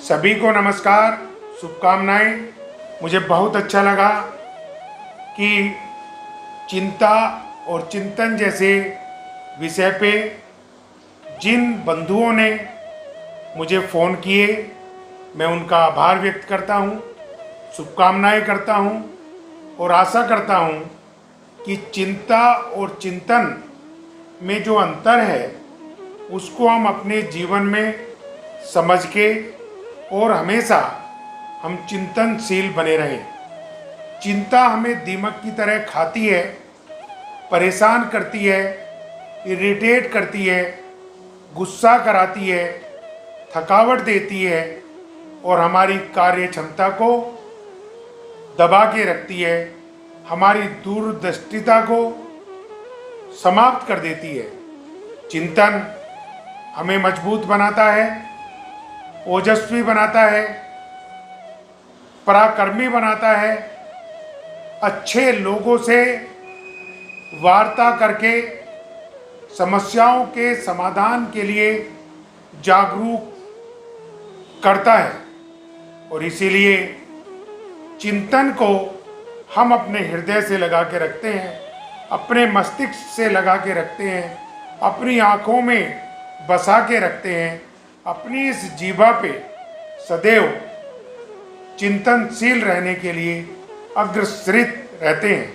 सभी को नमस्कार, शुभकामनाएं। मुझे बहुत अच्छा लगा कि चिंता और चिंतन जैसे विषय पे जिन बंधुओं ने मुझे फ़ोन किए, मैं उनका आभार व्यक्त करता हूँ, शुभकामनाएं करता हूँ और आशा करता हूँ कि चिंता और चिंतन में जो अंतर है उसको हम अपने जीवन में समझ के और हमेशा हम चिंतनशील बने रहें। चिंता हमें दीमक की तरह खाती है, परेशान करती है, इरिटेट करती है, गुस्सा कराती है, थकावट देती है और हमारी कार्य क्षमता को दबा के रखती है, हमारी दूरदृष्टिता को समाप्त कर देती है। चिंतन हमें मजबूत बनाता है, ओजस्वी बनाता है, पराक्रमी बनाता है, अच्छे लोगों से वार्ता करके समस्याओं के समाधान के लिए जागरूक करता है। और इसीलिए चिंतन को हम अपने हृदय से लगा के रखते हैं, अपने मस्तिष्क से लगा के रखते हैं, अपनी आँखों में बसा के रखते हैं, अपनी इस जीवा पे सदैव चिंतनशील रहने के लिए अग्रसरित रहते हैं।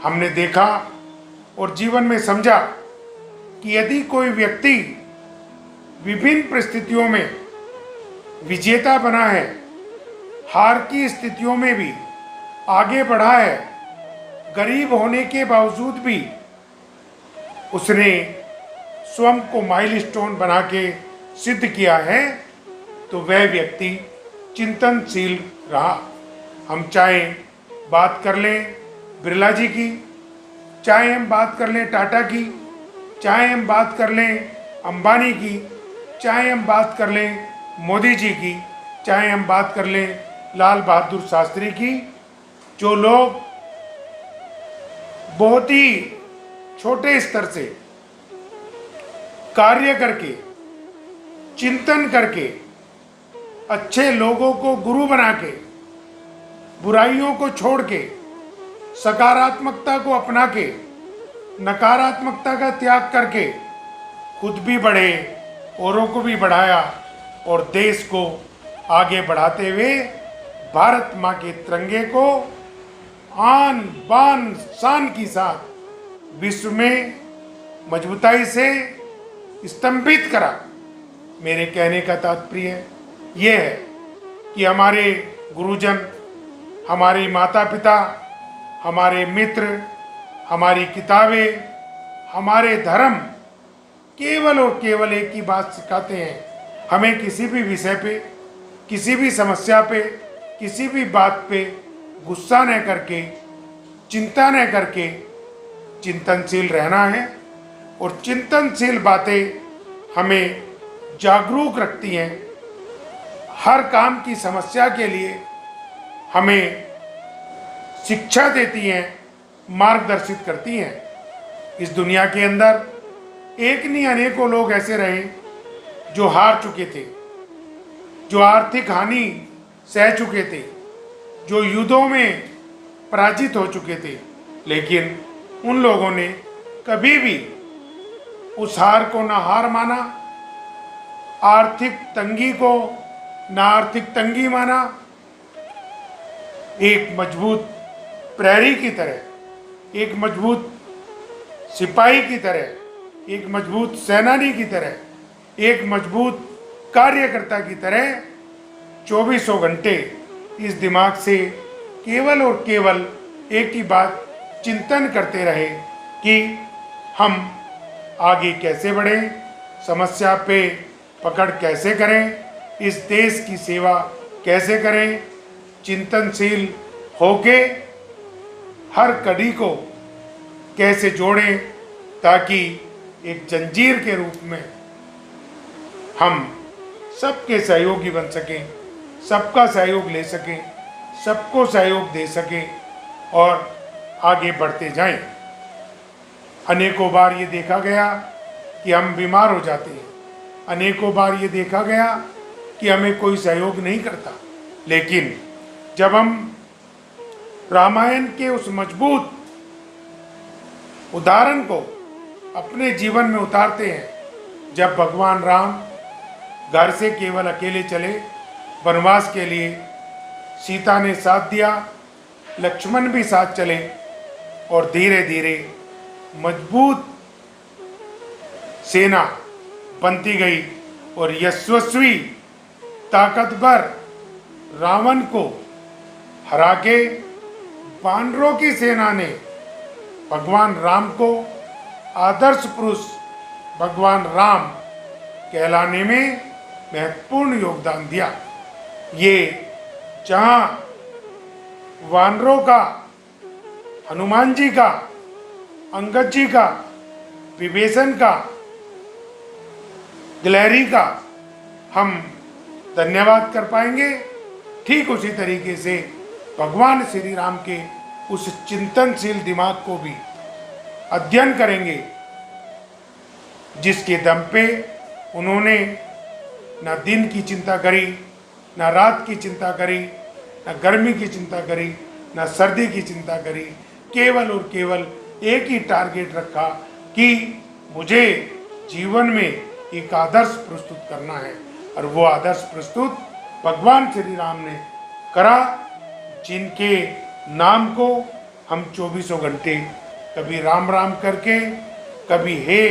हमने देखा और जीवन में समझा कि यदि कोई व्यक्ति विभिन्न परिस्थितियों में विजेता बना है, हार की स्थितियों में भी आगे बढ़ा है, गरीब होने के बावजूद भी उसने स्वयं को माइलस्टोन बना के सिद्ध किया है, तो वह व्यक्ति चिंतनशील रहा। हम चाहे बात कर लें बिरला जी की, चाहे हम बात कर लें टाटा की, चाहे हम बात कर लें अंबानी की, चाहे हम बात कर लें मोदी जी की, चाहे हम बात कर लें लाल बहादुर शास्त्री की, जो लोग बहुत ही छोटे स्तर से कार्य करके, चिंतन करके, अच्छे लोगों को गुरु बना के, बुराइयों को छोड़ के, सकारात्मकता को अपना के, नकारात्मकता का त्याग करके खुद भी बढ़े, औरों को भी बढ़ाया और देश को आगे बढ़ाते हुए भारत माँ के तिरंगे को आन बान शान के साथ विश्व में मजबूताई से स्तंभित करा। मेरे कहने का तात्पर्य यह है कि हमारे गुरुजन, हमारे माता पिता, हमारे मित्र, हमारी किताबें, हमारे धर्म केवल और केवल एक ही बात सिखाते हैं, हमें किसी भी विषय पे, किसी भी समस्या पे, किसी भी बात पे गुस्सा न करके, चिंता न करके चिंतनशील रहना है। और चिंतनशील बातें हमें जागरूक रखती हैं, हर काम की समस्या के लिए हमें शिक्षा देती हैं, मार्गदर्शित करती हैं। इस दुनिया के अंदर एक नहीं अनेकों लोग ऐसे रहे जो हार चुके थे, जो आर्थिक हानि सह चुके थे, जो युद्धों में पराजित हो चुके थे, लेकिन उन लोगों ने कभी भी उस हार को ना हार माना, आर्थिक तंगी को ना आर्थिक तंगी माना। एक मजबूत प्रहरी की तरह, एक मजबूत सिपाही की तरह, एक मजबूत सेनानी की तरह, एक मजबूत कार्यकर्ता की तरह 24 घंटे इस दिमाग से केवल और केवल एक ही बात चिंतन करते रहे कि हम आगे कैसे बढ़ें, समस्या पे पकड़ कैसे करें, इस देश की सेवा कैसे करें, चिंतनशील होके हर कड़ी को कैसे जोड़ें ताकि एक जंजीर के रूप में हम सबके सहयोगी बन सकें, सबका सहयोग ले सकें, सबको सहयोग दे सकें और आगे बढ़ते जाएं। अनेकों बार ये देखा गया कि हम बीमार हो जाते हैं, अनेकों बार ये देखा गया कि हमें कोई सहयोग नहीं करता, लेकिन जब हम रामायण के उस मजबूत उदाहरण को अपने जीवन में उतारते हैं, जब भगवान राम घर से केवल अकेले चले वनवास के लिए, सीता ने साथ दिया, लक्ष्मण भी साथ चले और धीरे धीरे मजबूत सेना बनती गई और यशस्वी ताकतवर रावण को हरा के वानरों की सेना ने भगवान राम को आदर्श पुरुष भगवान राम कहलाने में महत्वपूर्ण योगदान दिया। ये जहाँ वानरों का, हनुमान जी का, अंगद जी का, विभीषण का, गिलहरी का हम धन्यवाद कर पाएंगे, ठीक उसी तरीके से भगवान श्री राम के उस चिंतनशील दिमाग को भी अध्ययन करेंगे, जिसके दम पे उन्होंने न दिन की चिंता करी, न रात की चिंता करी, न गर्मी की चिंता करी, न सर्दी की चिंता करी, केवल और केवल एक ही टारगेट रखा कि मुझे जीवन में एक आदर्श प्रस्तुत करना है। और वो आदर्श प्रस्तुत भगवान श्री राम ने करा, जिनके नाम को हम 24 घंटे कभी राम राम करके, कभी हे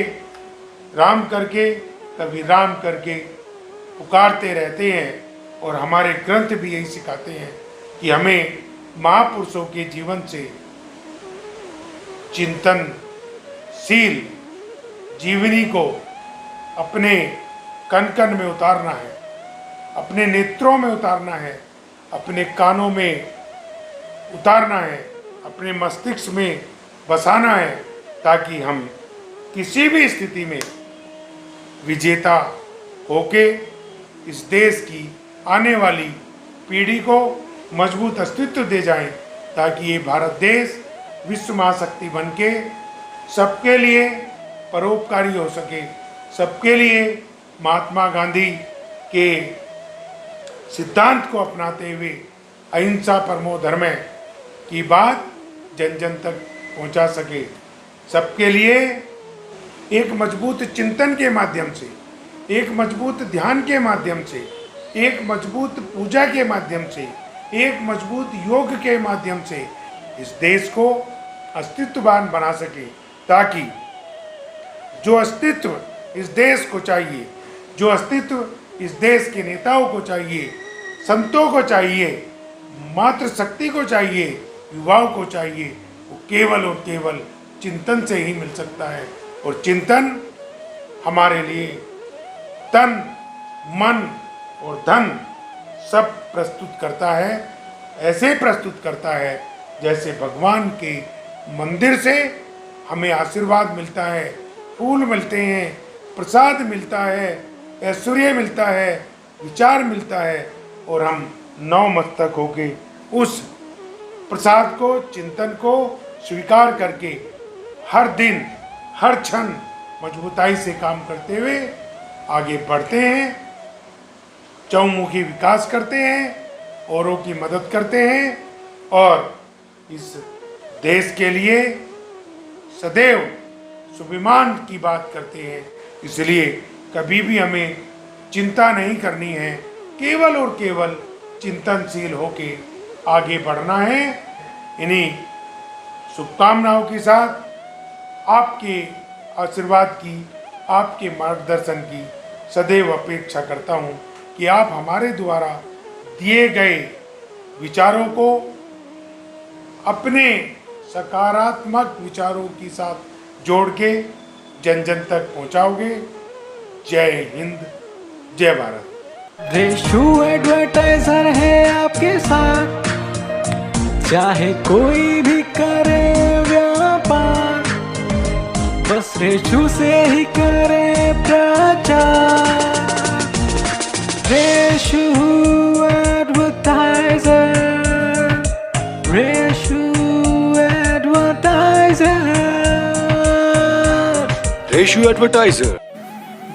राम करके, कभी राम करके पुकारते रहते हैं। और हमारे ग्रंथ भी यही सिखाते हैं कि हमें महापुरुषों के जीवन से चिंतनशील जीवनी को अपने कण कण में उतारना है, अपने नेत्रों में उतारना है, अपने कानों में उतारना है, अपने मस्तिष्क में बसाना है, ताकि हम किसी भी स्थिति में विजेता होके इस देश की आने वाली पीढ़ी को मजबूत अस्तित्व दे जाएं, ताकि ये भारत देश विश्व महाशक्ति बन के सबके लिए परोपकारी हो सके, सबके लिए महात्मा गांधी के सिद्धांत को अपनाते हुए अहिंसा परमो धर्म की बात जन जन तक पहुंचा सके, सबके लिए एक मजबूत चिंतन के माध्यम से, एक मजबूत ध्यान के माध्यम से, एक मजबूत पूजा के माध्यम से, एक मजबूत योग के माध्यम से इस देश को अस्तित्ववान बना सके, ताकि जो अस्तित्व इस देश को चाहिए, जो अस्तित्व इस देश के नेताओं को चाहिए, संतों को चाहिए, मातृशक्ति को चाहिए, युवाओं को चाहिए, वो केवल और केवल चिंतन से ही मिल सकता है। और चिंतन हमारे लिए तन, मन और धन सब प्रस्तुत करता है। ऐसे प्रस्तुत करता है जैसे भगवान के मंदिर से हमें आशीर्वाद मिलता है, फूल मिलते हैं, प्रसाद मिलता है, ऐश्वर्य मिलता है, विचार मिलता है, और हम नवमस्तक होके उस प्रसाद को, चिंतन को स्वीकार करके हर दिन, हर क्षण मजबूताई से काम करते हुए आगे बढ़ते हैं, चौमुखी विकास करते हैं, औरों की मदद करते हैं, और इस देश के लिए सदैव स्वाभिमान की बात करते हैं। इसलिए कभी भी हमें चिंता नहीं करनी है, केवल और केवल चिंतनशील होके आगे बढ़ना है। इन्हीं शुभकामनाओं के साथ आपके आशीर्वाद की, आपके मार्गदर्शन की सदैव अपेक्षा करता हूँ कि आप हमारे द्वारा दिए गए विचारों को अपने सकारात्मक विचारों के साथ जोड़ के जन जन तक पहुँचाओगे। जय हिंद, जय भारत। रेशु एडवर्टाइजर है आपके साथ, चाहे कोई भी करे व्यापार, बस रेशु से ही करे प्रचार। Reshu advertiser, Reshu advertiser, Reshu advertiser.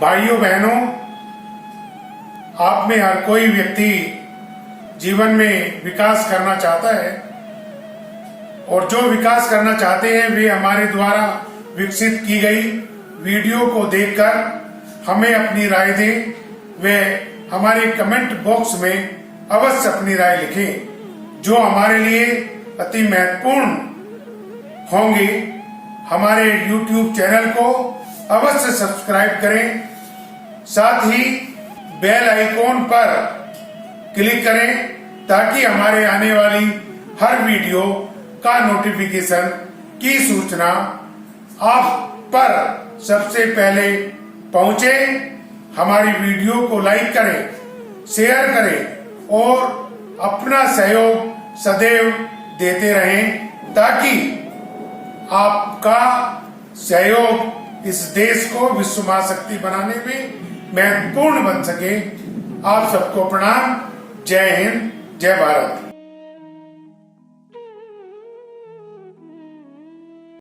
भाइयों बहनों, आप में हर कोई व्यक्ति जीवन में विकास करना चाहता है और जो विकास करना चाहते हैं वे हमारे द्वारा विकसित की गई वीडियो को देखकर हमें अपनी राय दें व हमारे कमेंट बॉक्स में अवश्य अपनी राय लिखें जो हमारे लिए अति महत्वपूर्ण होंगे। हमारे YouTube चैनल को अवश्य सब्सक्राइब करें, साथ ही बेल आइकॉन पर क्लिक करें ताकि हमारे आने वाली हर वीडियो का नोटिफिकेशन की सूचना आप पर सबसे पहले पहुंचे। हमारी वीडियो को लाइक करें, शेयर करें और अपना सहयोग सदैव देते रहें ताकि आपका सहयोग इस देश को विश्व महाशक्ति बनाने में महत्वपूर्ण बन सके। आप सबको प्रणाम। जय हिंद, जय भारत।